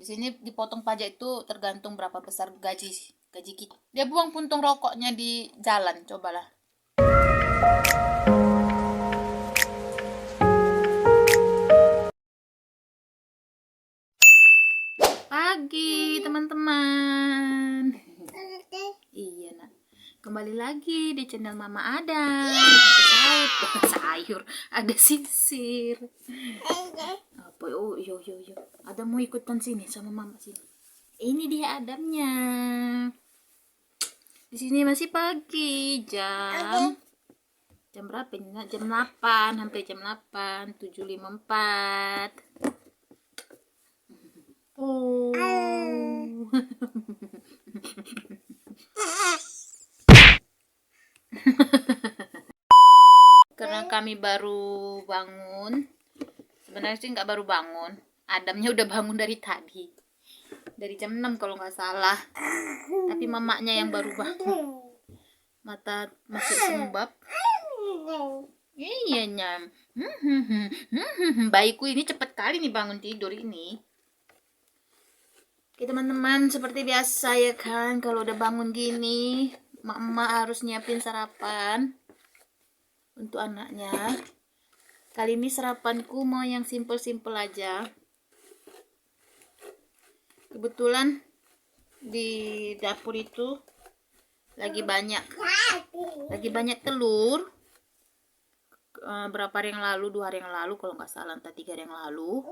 Di sini dipotong pajak itu tergantung berapa besar gaji kita. Dia buang puntung rokoknya di jalan, cobalah. Pagi teman-teman. Iya nak. Kembali lagi di channel Mama Adam. Ada sayur, ada sisir. Apa? Oh, yo. Adam mau ikutan sini sama Mama sini. Ini dia Adamnya. Di sini masih pagi, jam berapa ini? Jam 8, hampir jam 8, 7.54. Oh. Karena kami baru bangun. Sebenarnya sih nggak baru bangun. Adamnya udah bangun dari tadi. Dari jam 6 kalau nggak salah. Tapi mamanya yang baru bangun. Mata masih sembab. Iya nyam. Bayiku ini cepat kali nih bangun tidur ini. Oke teman-teman, seperti biasa ya kan, kalau udah bangun gini, mama harus nyiapin sarapan untuk anaknya. Kali ini sarapanku mau yang simple-simple aja. Kebetulan di dapur itu lagi banyak telur. Berapa hari yang lalu, 2 hari yang lalu kalau nggak salah, entah 3 hari yang lalu,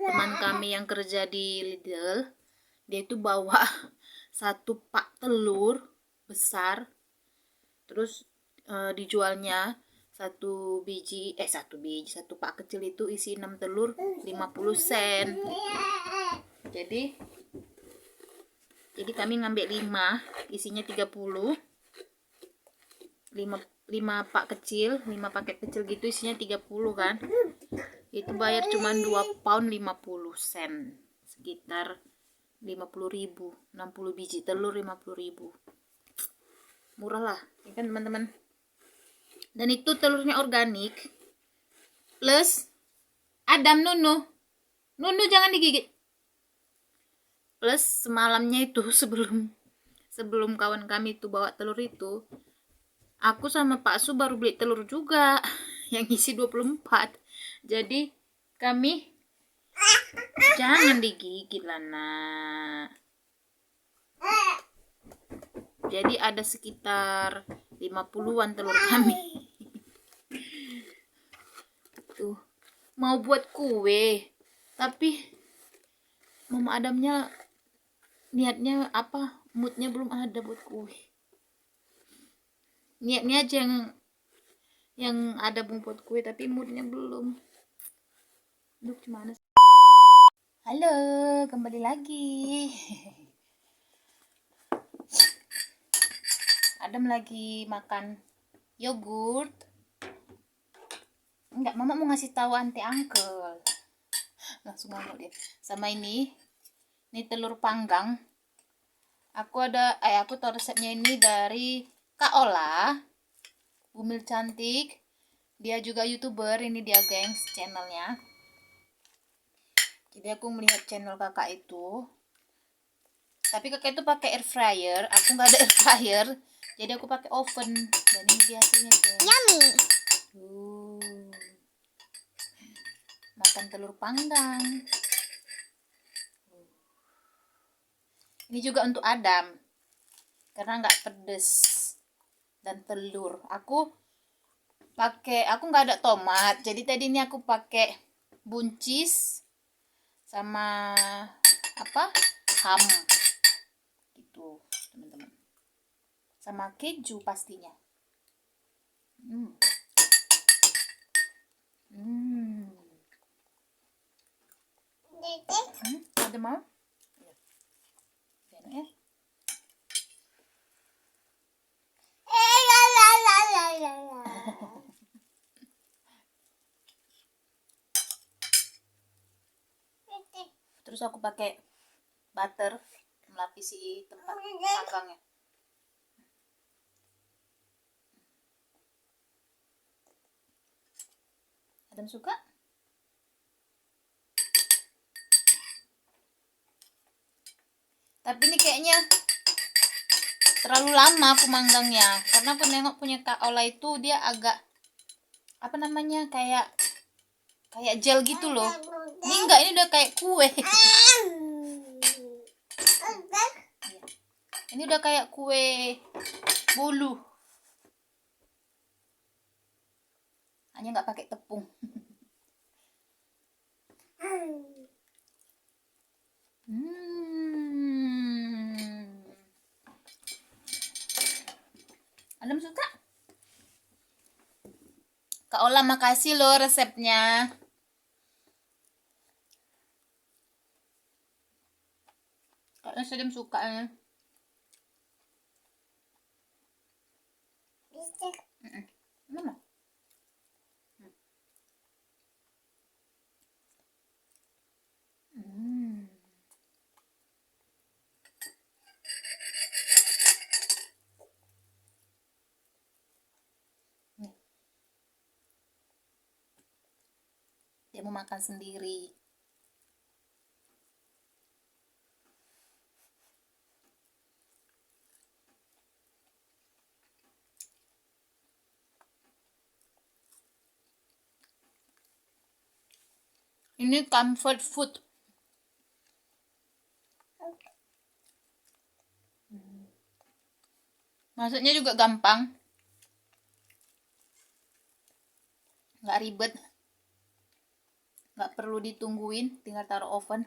teman kami yang kerja di Lidl, dia itu bawa 1 pak telur besar, terus dijualnya 1 pak kecil itu isi 6 telur 50 sen. Jadi kami ngambil 5, isinya 30. 5 pak kecil, 5 paket kecil gitu isinya 30 kan. Itu bayar cuma 2 pound 50 sen. Sekitar 50.000, 60 biji telur 50.000. Murah lah, ya kan teman-teman. Dan itu telurnya organik. Plus Adam Nunu jangan digigit. Plus semalamnya itu sebelum kawan kami itu bawa telur itu, aku sama Pak Su baru beli telur juga yang isi 24. Jadi kami jangan digigit lah nak. Jadi ada sekitar 50-an telur kami. Tuh, mau buat kue, tapi Mama Adamnya niatnya apa? Moodnya belum ada buat kue. Niatnya aja yang ada buat kue, tapi moodnya belum. Duh, gimana? Halo, kembali lagi. Adam lagi makan yogurt. Enggak, Mama mau ngasih tahu anti uncle. Langsung ngomong dia. Sama ini telur panggang. Aku tahu resepnya ini dari Kak Ola, Bumil Cantik. Dia juga YouTuber, ini dia gengs channelnya. Jadi aku melihat channel kakak itu. Tapi kakak itu pakai air fryer, aku nggak ada air fryer. Jadi aku pakai oven. Dan ini dia hasilnya guys. Yummy. Makan telur panggang. Ini juga untuk Adam, karena nggak pedes dan telur. Aku nggak ada tomat, jadi tadi ini aku pakai buncis sama ham gitu teman-teman, sama keju pastinya. Ada mau? Ya. Terus aku pakai butter melapisi tempat panggangnya. Adam suka? Tapi ini kayaknya terlalu lama aku manggangnya, karena aku nengok punya Kak Ola itu dia agak apa namanya kayak gel gitu loh. Ini enggak, ini udah kayak kue. Ini udah kayak kue bolu. Hanya nggak pakai tepung. Adam suka? Kak Ola makasih loh resepnya. Kayaknya Sadam suka ya. Mana? Dia mau makan sendiri. Ini comfort food. Masuknya juga gampang. Nggak ribet. Nggak perlu ditungguin, tinggal taruh oven.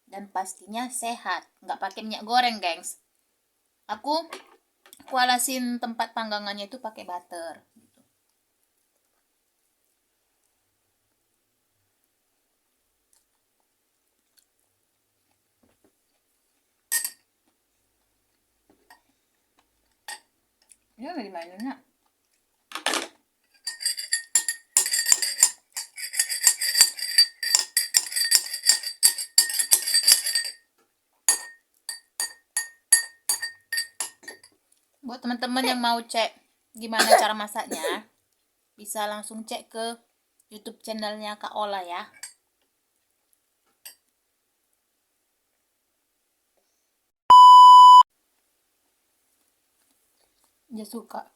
Dan pastinya sehat. Nggak pakai minyak goreng, gengs. Aku alasin tempat panggangannya itu pakai butter. Gitu. Ini udah dimainin, nak. Buat teman-teman yang mau cek gimana cara masaknya, bisa langsung cek ke YouTube channelnya Kak Ola ya. Dia suka.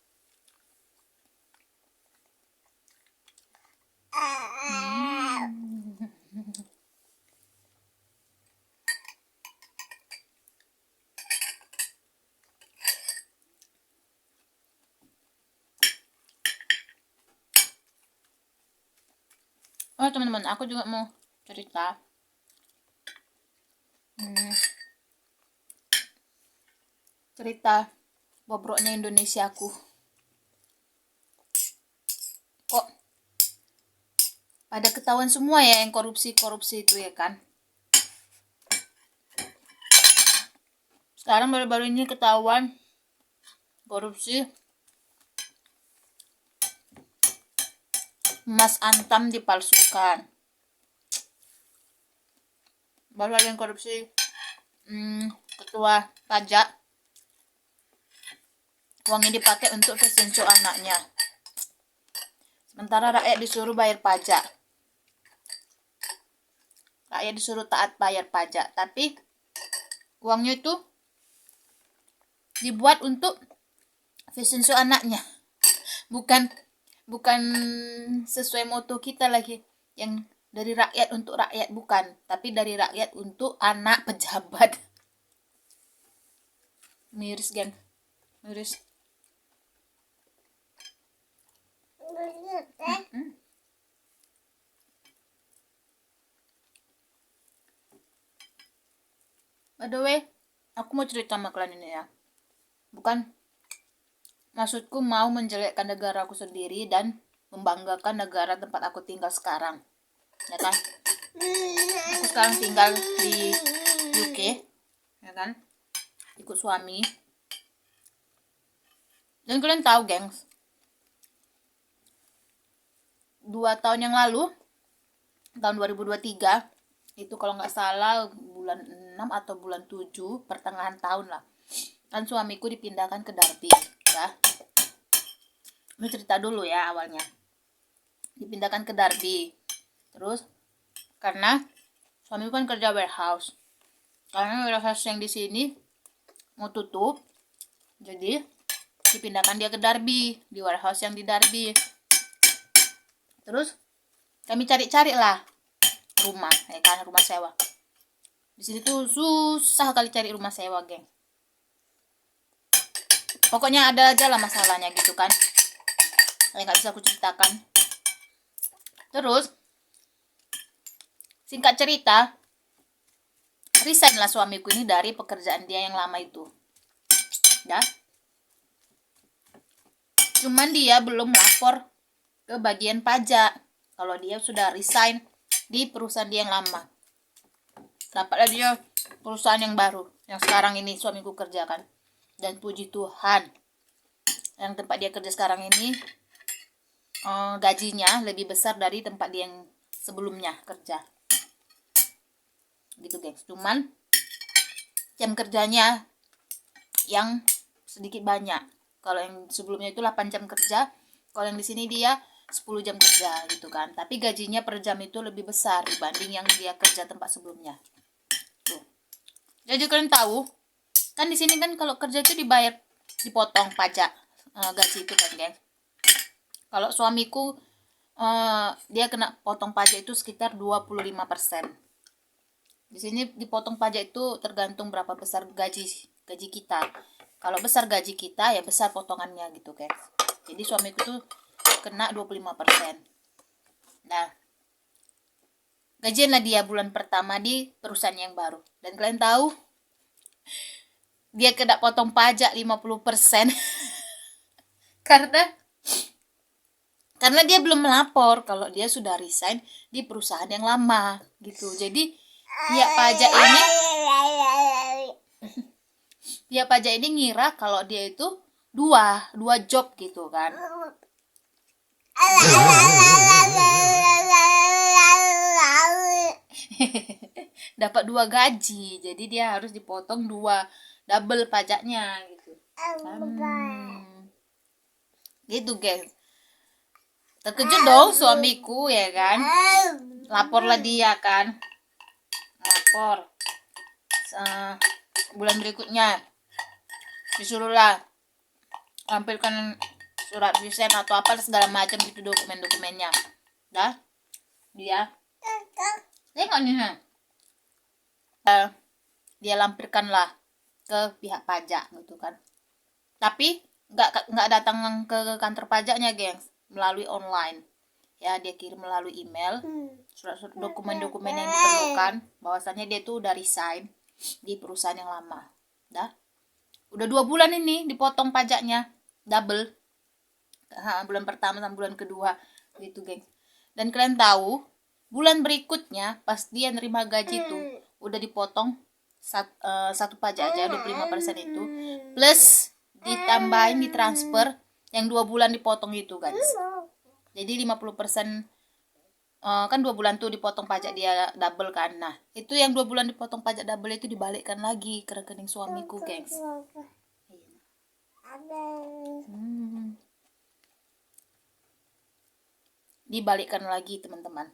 Oh teman-teman, aku juga mau cerita. Cerita bobroknya Indonesiaku. Kok pada ketahuan semua ya yang korupsi itu ya kan. Sekarang baru-baru ini ketahuan korupsi emas Antam dipalsukan. Baru ada yang korupsi ketua pajak, uangnya dipakai untuk fashion show anaknya. Sementara rakyat disuruh bayar pajak. Rakyat disuruh taat bayar pajak, tapi uangnya itu dibuat untuk fashion show anaknya. Bukan sesuai moto kita lagi yang dari rakyat untuk rakyat, bukan, tapi dari rakyat untuk anak pejabat. Miris, geng. Miris. By the way, aku mau cerita sama kalian ini ya. Bukan maksudku mau menjelekkan negara aku sendiri dan membanggakan negara tempat aku tinggal sekarang. Ya kan? Aku sekarang tinggal di UK, ya kan? Ikut suami. Dan kalian tahu, gengs, 2 tahun yang lalu, tahun 2023, itu kalau nggak salah bulan 6 atau bulan 7, pertengahan tahun lah, kan suamiku dipindahkan ke Derby ya. Ini cerita dulu ya awalnya. Dipindahkan ke Derby. Terus karena Suamiku kan kerja warehouse. Karena warehouse yang di sini mau tutup, jadi dipindahkan dia ke Derby, di warehouse yang di Derby. Terus kami cari-cari lah rumah, ya kan, rumah sewa. Di sini tuh susah kali cari rumah sewa, geng. Pokoknya ada aja lah masalahnya gitu kan, yang nggak bisa aku ceritakan. Terus singkat cerita, resign lah suamiku ini dari pekerjaan dia yang lama itu. Ya. Cuman dia belum lapor ke bagian pajak kalau dia sudah resign di perusahaan dia yang lama. Dapatlah dia perusahaan yang baru, yang sekarang ini suamiku kerjakan. Dan puji Tuhan, yang tempat dia kerja sekarang ini gajinya lebih besar dari tempat dia yang sebelumnya kerja. Gitu, guys. Cuman jam kerjanya yang sedikit banyak. Kalau yang sebelumnya itu 8 jam kerja, kalau yang di sini dia 10 jam kerja gitu kan. Tapi gajinya per jam itu lebih besar dibanding yang dia kerja tempat sebelumnya. Tuh. Jadi kalian tahu, kan di sini kan kalau kerja itu dipotong pajak gaji itu kan, guys. Kalau suamiku dia kena potong pajak itu sekitar 25%. Di sini dipotong pajak itu tergantung berapa besar gaji kita. Kalau besar gaji kita ya besar potongannya gitu, guys. Jadi suamiku tuh kena 25%. Nah, gajian lah dia bulan pertama di perusahaan yang baru. Dan kalian tahu, dia kena potong pajak 50%. karena dia belum melapor kalau dia sudah resign di perusahaan yang lama gitu. Jadi pihak pajak ini ngira kalau dia itu dua job gitu kan. Dapat 2 gaji, jadi dia harus dipotong 2 double pajaknya gitu. Gitu, guys. Terkejut dong suamiku ya kan. Laporlah dia kan. Lapor. Bulan berikutnya disuruhlah tampilkan surat resign atau apa segala macam gitu, dokumennya. Dah. Dia tengok nih. Dia lampirkanlah ke pihak pajak gitu kan. Tapi nggak datang ke kantor pajaknya, gengs, melalui online. Ya, dia kirim melalui email surat-surat dokumen-dokumen yang diperlukan bahwasannya dia tuh udah resign di perusahaan yang lama. Udah 2 bulan ini dipotong pajaknya double. Bulan pertama sama bulan kedua gitu, gengs. Dan kalian tahu, bulan berikutnya pas dia nerima gaji tuh udah dipotong satu pajak aja 25% itu, plus ditambahin ditransfer yang 2 bulan dipotong itu, guys. Jadi 50%, kan 2 bulan tuh dipotong pajak dia double kan. Nah, itu yang 2 bulan dipotong pajak double itu dibalikkan lagi ke rekening suamiku, gengs. Dibalikkan lagi, teman-teman.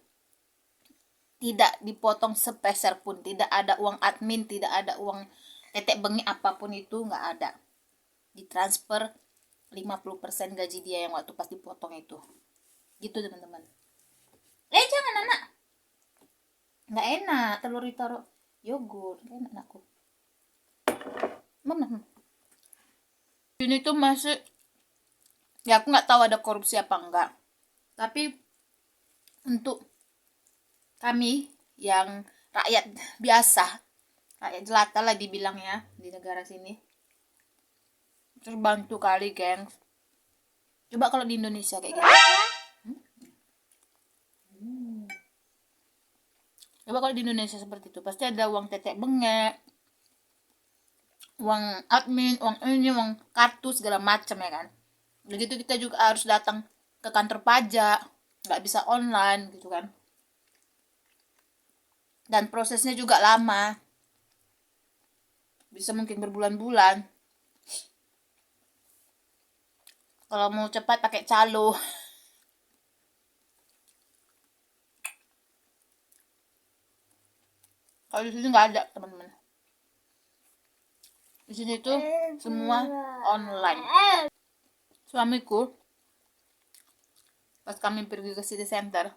Tidak dipotong sepeser pun, tidak ada uang admin, tidak ada uang tetek bengek apapun itu, nggak ada. Ditransfer 50% gaji dia yang waktu pas dipotong itu. Gitu, teman-teman. Jangan, anak. Nggak enak telur ditaruh yogurt. Enak, anakku. Mana? Ini tuh masih, ya aku nggak tahu ada korupsi apa enggak. Tapi untuk kami yang rakyat biasa, rakyat jelata lah dibilangnya di negara sini, terbantu kali, gengs. Coba kalau di Indonesia kayak gitu. Coba kalau di Indonesia seperti itu, pasti ada uang tetek bengek, uang admin, uang ini, uang kartu segala macam ya kan. Begitu kita juga harus datang ke kantor pajak, nggak bisa online gitu kan. Dan prosesnya juga lama, bisa mungkin berbulan-bulan. Kalau mau cepat pakai calo. Kalau di sini nggak ada teman-teman. Di sini tuh semua online. Suamiku pas kami pergi ke city center,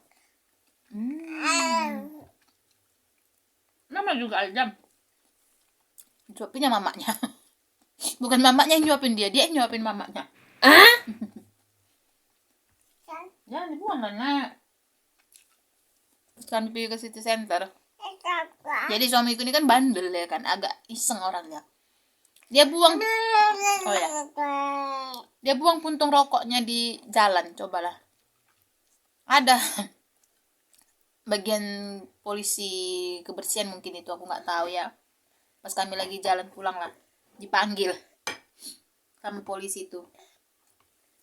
nama juga Adam nyuapinnya mamanya. Bukan mamanya yang nyuapin dia yang nyuapin mamanya. Jangan dibuang nenek. Kami pergi ke city center. Jadi suamiku ini kan bandel ya kan, agak iseng orangnya. Dia buang, oh ya, dia buang puntung rokoknya di jalan. Cobalah, ada bagian polisi kebersihan mungkin itu, aku nggak tahu ya. Pas kami lagi jalan pulang lah, dipanggil sama polisi itu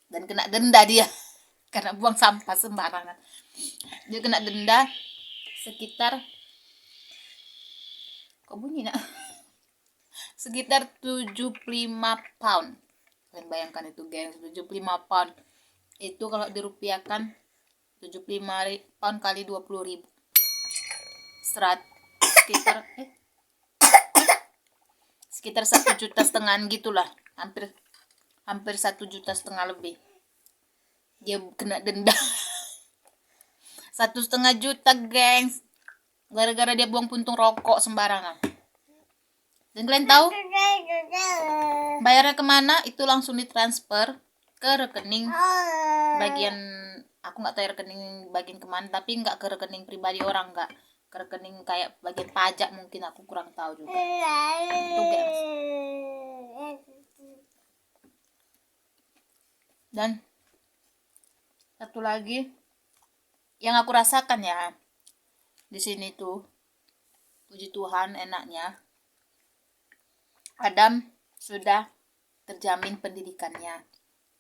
dan kena denda dia karena buang sampah sembarangan. Dia kena denda sekitar, kok bunyi nak? Sekitar 75 pound. Kalian bayangkan itu gengs, 75 pound. Itu kalau dirupiahkan 75 pound kali 20.000. Sekitar 1,5 juta gitulah. Hampir 1,5 juta lebih. Dia kena denda 1,5 juta gengs. Gara-gara dia buang puntung rokok sembarangan. Dan kalian tahu bayarnya kemana? Itu langsung ditransfer ke rekening bagian, aku nggak tahu rekening bagian kemana, tapi nggak ke rekening pribadi orang, nggak ke rekening kayak bagian pajak mungkin, aku kurang tahu juga. Itu guys. Dan satu lagi yang aku rasakan ya di sini tuh, puji Tuhan enaknya Adam sudah terjamin pendidikannya,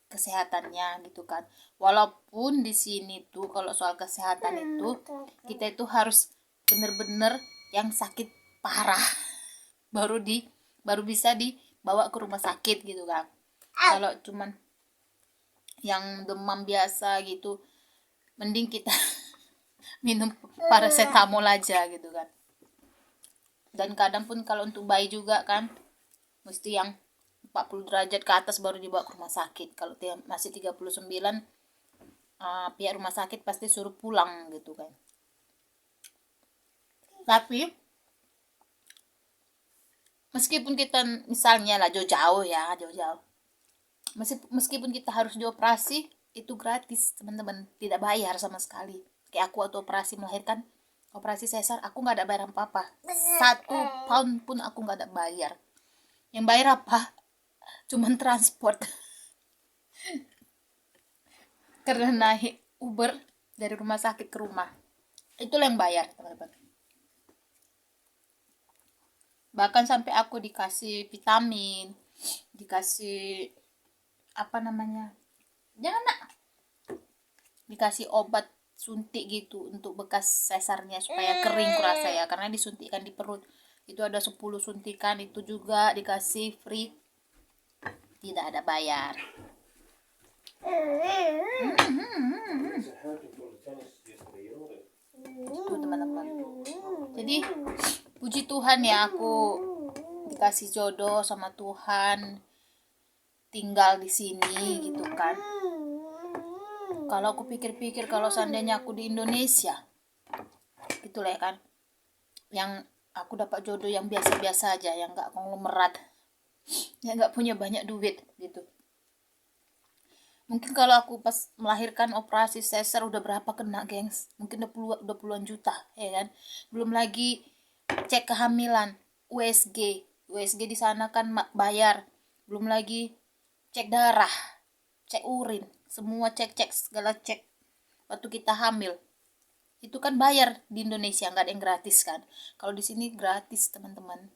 kesehatannya gitu kan. Walaupun di sini tuh kalau soal kesehatan itu kita itu harus bener-bener yang sakit parah baru bisa dibawa ke rumah sakit gitu kan. Kalau cuman yang demam biasa gitu, mending kita minum paracetamol aja gitu kan. Dan kadang pun kalau untuk bayi juga kan mesti yang 40 derajat ke atas baru dibawa ke rumah sakit. Kalau masih 39, pihak rumah sakit pasti suruh pulang gitu kan. Tapi meskipun kita misalnya lah jauh-jauh, meskipun kita harus dioperasi, itu gratis teman-teman, tidak bayar sama sekali. Kayak aku waktu operasi melahirkan, operasi sesar, aku nggak ada bayar apa-apa, 1 pound pun aku nggak ada bayar. Yang bayar apa? Cuman transport. Karena naik Uber dari rumah sakit ke rumah, itulah yang bayar teman-teman. Bahkan sampai aku dikasih vitamin, dikasih apa namanya, jangan nak, dikasih obat suntik gitu untuk bekas sesarnya supaya kering kurasa ya, karena disuntikkan di perut. Itu ada 10 suntikan, itu juga dikasih free, tidak ada bayar. Itu teman-teman. Jadi puji Tuhan ya, aku dikasih jodoh sama Tuhan, tinggal di sini gitu kan. Kalau aku pikir-pikir, kalau seandainya aku di Indonesia gitu lah ya kan, yang aku dapat jodoh yang biasa-biasa aja, yang nggak konglomerat, yang nggak punya banyak duit gitu. Mungkin kalau aku pas melahirkan operasi sesar udah berapa kena gengs, mungkin udah puluhan juta ya kan. Belum lagi cek kehamilan, USG di sana kan bayar. Belum lagi cek darah, cek urin, semua cek segala cek waktu kita hamil. Itu kan bayar di Indonesia, nggak ada yang gratis kan. Kalau di sini gratis teman-teman.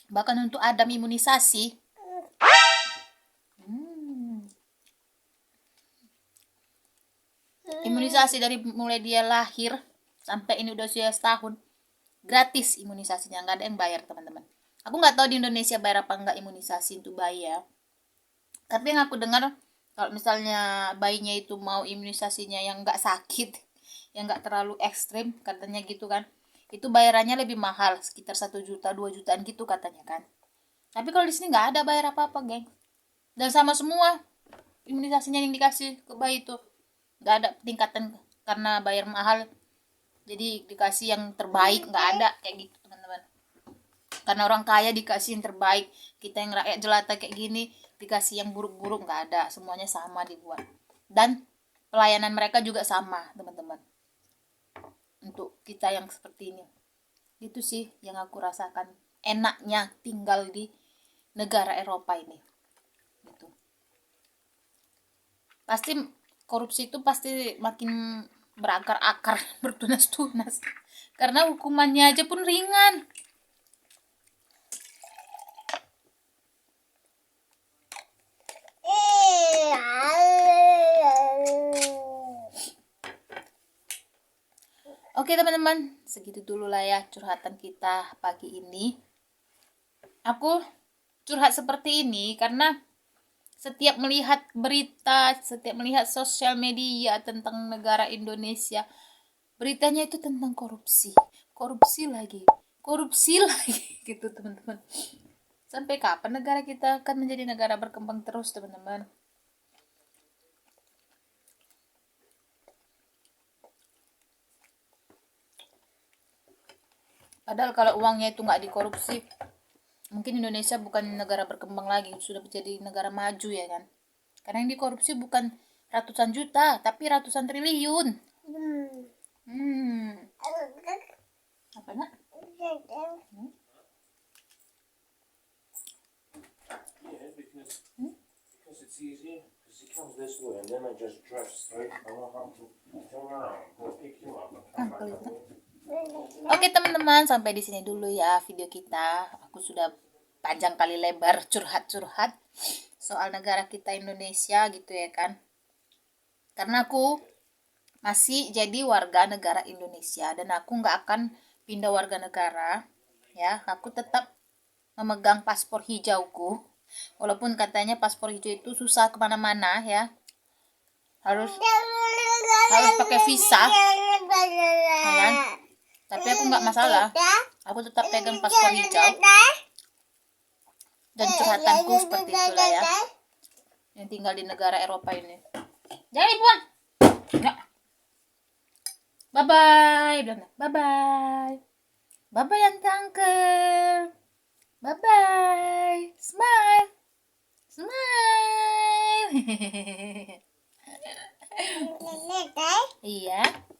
Bahkan untuk Adam imunisasi, imunisasi dari mulai dia lahir sampai ini udah usia setahun, gratis imunisasinya, nggak ada yang bayar teman-teman. Aku nggak tahu di Indonesia bayar apa nggak imunisasi untuk bayi ya. Tapi yang aku dengar, kalau misalnya bayinya itu mau imunisasinya yang nggak sakit, yang nggak terlalu ekstrim katanya gitu kan, itu bayarannya lebih mahal, sekitar 1 juta 2 jutaan gitu katanya kan. Tapi kalau di sini nggak ada bayar apa-apa, geng. Dan sama semua imunisasinya yang dikasih ke bayi itu, nggak ada tingkatan karena bayar mahal jadi dikasih yang terbaik, nggak ada kayak gitu teman-teman. Karena orang kaya dikasih yang terbaik, kita yang rakyat jelata kayak gini dikasih yang buruk-buruk, nggak ada, semuanya sama dibuat. Dan pelayanan mereka juga sama teman-teman untuk kita yang seperti ini. Itu sih yang aku rasakan enaknya tinggal di negara Eropa ini gitu. Pasti korupsi itu pasti makin berakar-akar, bertunas-tunas karena hukumannya aja pun ringan. Oke teman-teman, segitu dulu lah ya curhatan kita pagi ini. Aku curhat seperti ini karena setiap melihat berita, setiap melihat sosial media tentang negara Indonesia, beritanya itu tentang korupsi, korupsi lagi gitu teman-teman. Sampai kapan negara kita akan menjadi negara berkembang terus teman-teman? Padahal kalau uangnya itu nggak dikorupsi, mungkin Indonesia bukan negara berkembang lagi, sudah menjadi negara maju ya kan. Karena yang dikorupsi bukan ratusan juta, tapi ratusan triliun. Apa nak? Because it's easier. Because he comes this way and then I just drive straight. I won't have to turn around, go pick you up and come back away. Oke teman-teman, sampai di sini dulu ya video kita. Aku sudah panjang kali lebar curhat-curhat soal negara kita Indonesia gitu ya kan. Karena aku masih jadi warga negara Indonesia dan aku nggak akan pindah warga negara ya. Aku tetap memegang paspor hijauku, walaupun katanya paspor hijau itu susah kemana-mana ya, harus pakai visa ya kan? Tapi aku nggak masalah, aku tetap pegang paspor hijau. Dan curhatanku seperti itulah ya, yang tinggal di negara Eropa ini. Jangan dibuang. Nggak. Bye bye, bilang bye bye, bye bye uncle, bye bye, smile, smile. Iya.